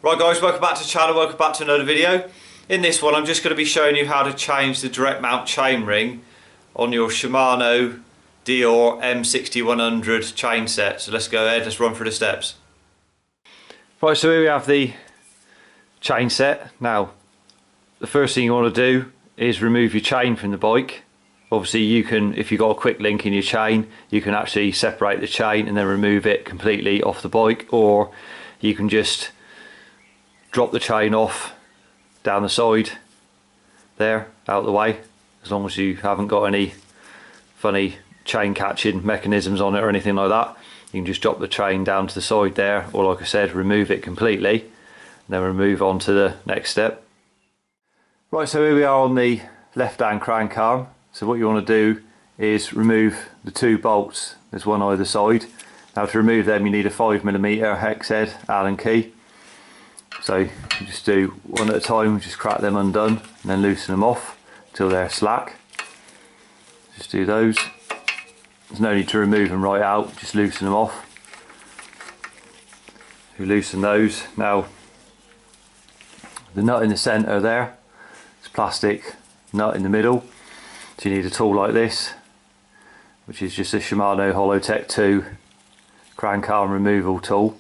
Right guys, welcome back to the channel, welcome back to another video. In this one I'm just going to be showing you how to change the direct mount chainring on your Shimano Deore M6100 chain set. So let's go ahead, let's run through the steps. Right, so here we have the chain set. Now the first thing you want to do is remove your chain from the bike. Obviously you can, if you've got a quick link in your chain, you can actually separate the chain and then remove it completely off the bike, or you can just drop the chain off down the side there, out of the way, as long as you haven't got any funny chain catching mechanisms on it or anything like that. You can just drop the chain down to the side there, or like I said, remove it completely, and then we'll move on to the next step. Right, so here we are on the left hand crank arm. So what you want to do is remove the two bolts. There's one either side. Now to remove them you need a 5mm hex head Allen key. So you just do one at a time, just crack them undone and then loosen them off until they're slack. Just do those. There's no need to remove them right out, just loosen them off. You loosen those. Now the nut in the centre there, it's a plastic nut in the middle. So you need a tool like this, which is just a Shimano Hollowtech 2 crank arm removal tool.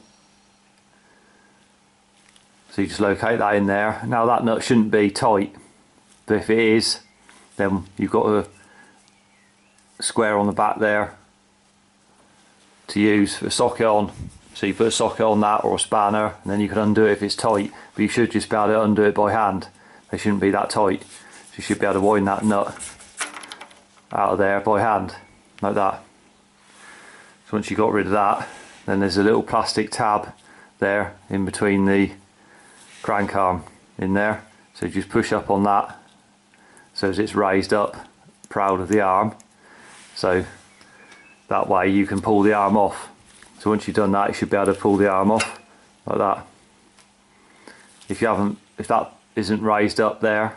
So you just locate that in there. Now that nut shouldn't be tight, but if it is, then you've got a square on the back there to use for a socket on. So you put a socket on that or a spanner, and then you can undo it if it's tight, but you should just be able to undo it by hand. They shouldn't be that tight. So you should be able to wind that nut out of there by hand, like that. So once you got rid of that, then there's a little plastic tab there in between the crank arm in there, so just push up on that so as it's raised up proud of the arm, so that way you can pull the arm off. So once you've done that, you should be able to pull the arm off like that. If that isn't raised up there,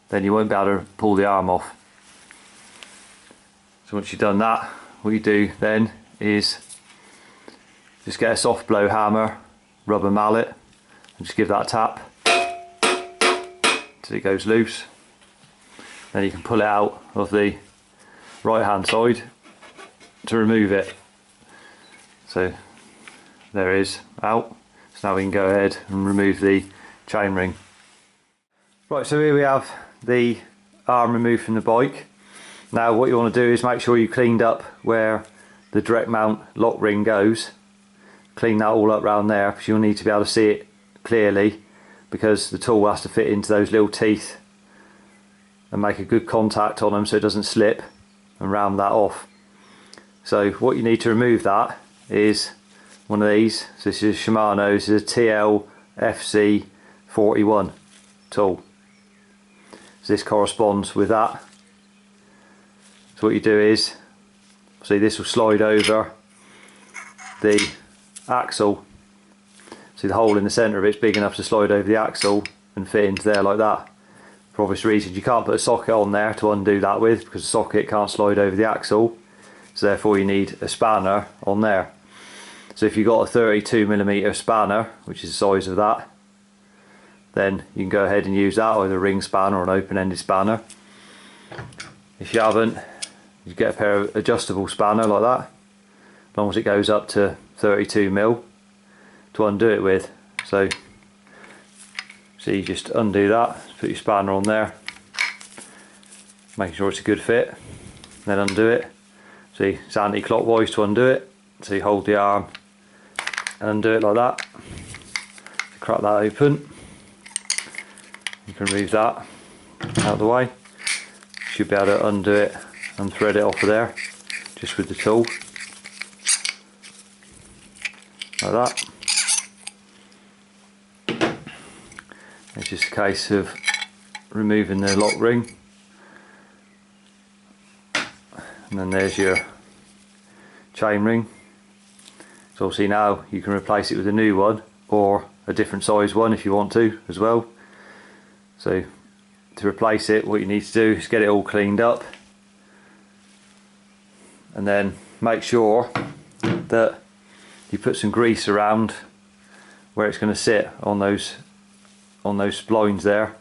then you won't be able to pull the arm off. So once you've done that, what you do then is just get a soft blow hammer, rubber mallet, and just give that a tap till it goes loose. Then you can pull it out of the right hand side to remove it. So there it is, out. So now we can go ahead and remove the chainring. Right, so here we have the arm removed from the bike. Now what you want to do is make sure you cleaned up where the direct mount lock ring goes. Clean that all up around there, because you'll need to be able to see it clearly, because the tool has to fit into those little teeth and make a good contact on them so it doesn't slip, and round that off. So what you need to remove that is one of these. So this is Shimano, this is a TL FC41 tool. So this corresponds with that. So what you do is, see, this will slide over the axle. See, the hole in the centre of it's big enough to slide over the axle and fit into there like that. For obvious reasons, you can't put a socket on there to undo that with, because the socket can't slide over the axle. So therefore you need a spanner on there. So if you've got a 32mm spanner, which is the size of that, then you can go ahead and use that, either a ring spanner or an open-ended spanner. If you haven't, you get a pair of adjustable spanner like that, as long as it goes up to 32mm to undo it with. So you just undo that, put your spanner on there, making sure it's a good fit, then undo it. See, it's anti-clockwise to undo it, so you hold the arm and undo it like that. Crack that open, you can remove that out of the way. You should be able to undo it and thread it off of there just with the tool, like that. It's just a case of removing the lock ring, and then there's your chain ring. So obviously now you can replace it with a new one, or a different size one if you want to as well. So to replace it, what you need to do is get it all cleaned up, and then make sure that you put some grease around where it's going to sit on those splines there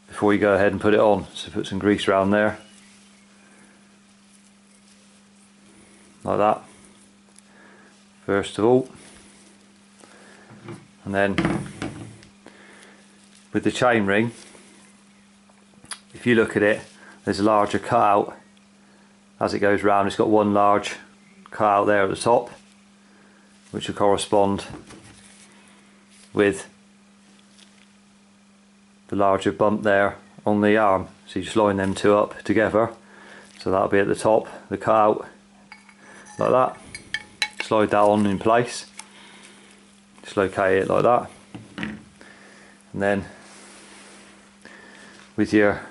before you go ahead and put it on. So put some grease around there like that first of all, and then with the chainring, if you look at it, there's a larger cutout as it goes round. It's got one large cutout there at the top, which will correspond with the larger bump there on the arm. So you just line them two up together, so that'll be at the top, the cutout like that. Slide that on in place, just locate it like that, and then with your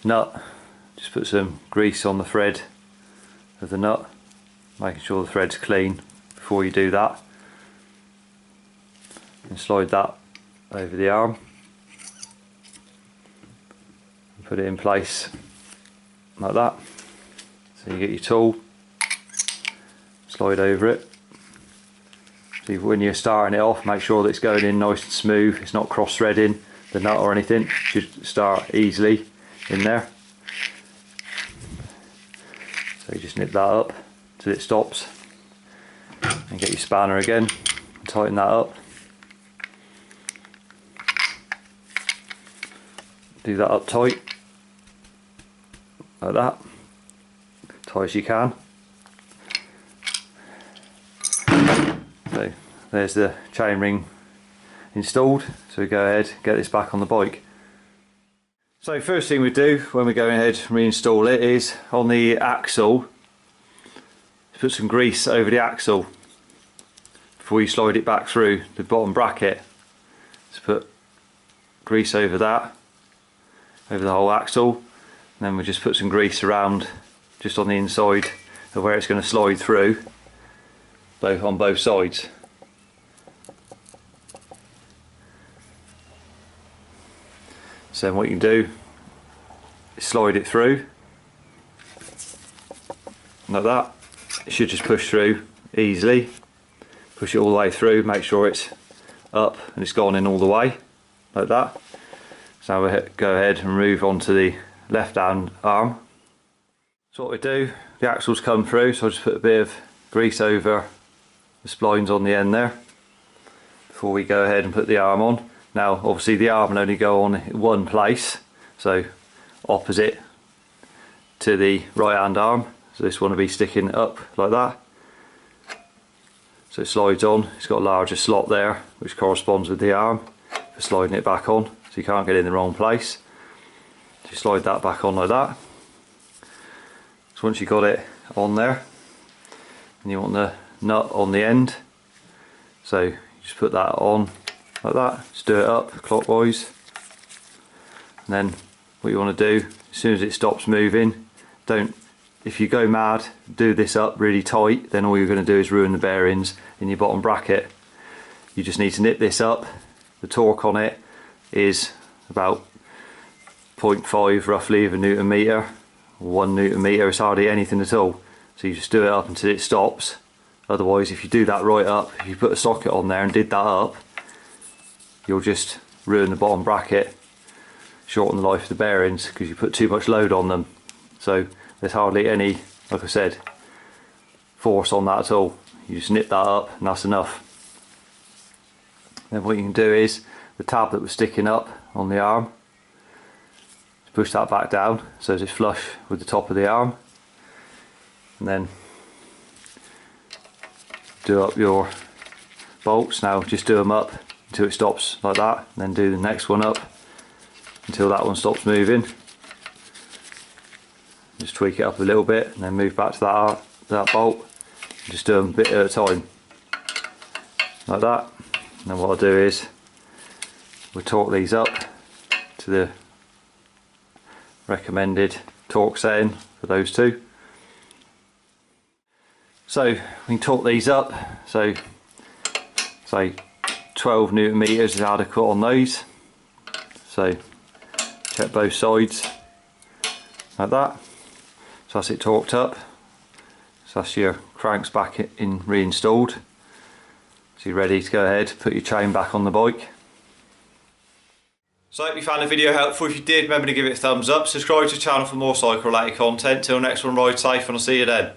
nut, just put some grease on the thread of the nut, making sure the thread's clean before you do that, and slide that over the arm and put it in place like that. So you get your tool, slide over it. So when you're starting it off, make sure that it's going in nice and smooth, it's not cross threading the nut or anything. It should start easily in there. So you just nip that up till it stops, and get your spanner again and tighten that up. Do that up tight like that, tight as you can. So there's the chainring installed, so we go ahead, get this back on the bike. So first thing we do when we go ahead and reinstall it is on the axle, put some grease over the axle before you slide it back through the bottom bracket. So put grease over that, over the whole axle, and then we just put some grease around just on the inside of where it's going to slide through, on both sides. So then what you can do is slide it through like that. It should just push through easily. Push it all the way through, make sure it's up and it's gone in all the way like that. So we'll go ahead and move on to the left hand arm. So what we do, the axle's come through, so I'll just put a bit of grease over the splines on the end there before we go ahead and put the arm on. Now obviously the arm will only go on in one place, so opposite to the right hand arm. So this one will be sticking up like that. So it slides on, it's got a larger slot there which corresponds with the arm for sliding it back on, so you can't get in the wrong place. So you slide that back on like that. So once you've got it on there, and you want the nut on the end, so you just put that on like that, just do it up clockwise, and then what you want to do, as soon as it stops moving, if you go mad, do this up really tight, then all you're going to do is ruin the bearings in your bottom bracket. You just need to nip this up. The torque on it is about 0.5 roughly of a Newton meter, 1 Newton meter, it's hardly anything at all. So you just do it up until it stops. Otherwise, if you do that right up, if you put a socket on there and did that up, you'll just ruin the bottom bracket, shorten the life of the bearings because you put too much load on them. So there's hardly any, like I said, force on that at all. You just nip that up and that's enough. Then what you can do is, the tab that was sticking up on the arm, push that back down so it's flush with the top of the arm, and then do up your bolts. Now just do them up until it stops like that, and then do the next one up until that one stops moving. Just tweak it up a little bit and then move back to that bolt. Just do them a bit at a time like that. And then what I'll do is we'll torque these up to the recommended torque setting for those two. So we can torque these up, so say 12 Newton meters is adequate on those. So check both sides like that. So that's it torqued up. So that's your cranks back in reinstalled. So you're ready to go ahead, put your chain back on the bike. So I hope you found the video helpful. If you did, remember to give it a thumbs up, subscribe to the channel for more cycle related content. Till next one, ride safe and I'll see you then.